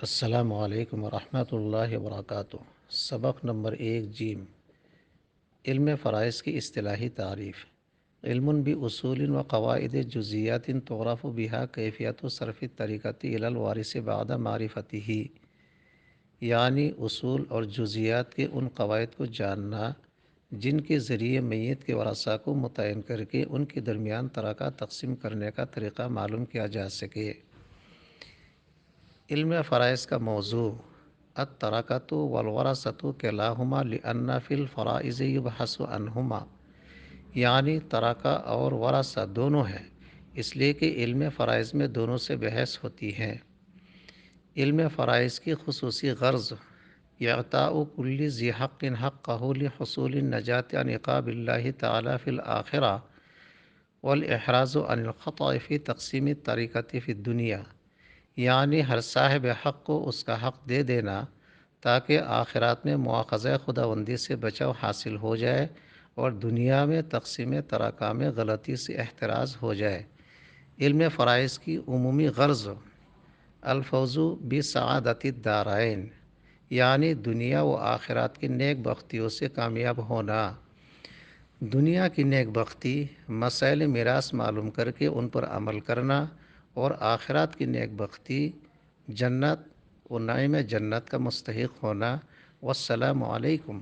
السلام علیکم ورحمۃ اللہ وبرکاتہ۔ سبق نمبر 1 جیم۔ علم فرائض کی اصطلاحی تعریف: علم باصول و قواعد جزیات تعرف بها کیفیت صرف الطریقۃ الی الوارث بعد معرفته، یعنی اصول اور جزیات کے ان قواعد کو جاننا جن کے ذریعے میت کے ورثاء کو متعین کر کے ان کے درمیان ترکہ تقسیم کرنے کا طریقہ معلوم کیا جا سکے۔ علم فرائض کا موضوع الترکۃ والورثۃ کلاہما لأن فی الفرائض یبحث عنہما، یعنی ترکہ اور ورثہ دونوں ہیں، اس لیے کہ علم فرائض میں دونوں سے بحث ہوتی ہے۔ علم فرائض کی خصوصی غرض اعطاء کل ذی حق حقہ لحصول النجاة عن عقاب اللہ تعالی فی الآخرہ والاحراز عن الخطأ فی تقسیم الترکۃ فی الدنیا، یعنی ہر صاحب حق کو اس کا حق دے دینا تاکہ آخرات میں مواخذہ خداوندی سے بچاؤ حاصل ہو جائے اور دنیا میں تقسیم ترکہ میں غلطی سے احتراز ہو جائے۔ علم فرائض کی عمومی غرض الفوز بسعادت الدارین، یعنی دنیا و آخرات کی نیک بختیوں سے کامیاب ہونا۔ دنیا کی نیک بختی مسائل میراث معلوم کر کے ان پر عمل کرنا، اور آخرات کی نیک بختی جنت و نعیم جنت کا مستحق ہونا۔ والسلام علیکم۔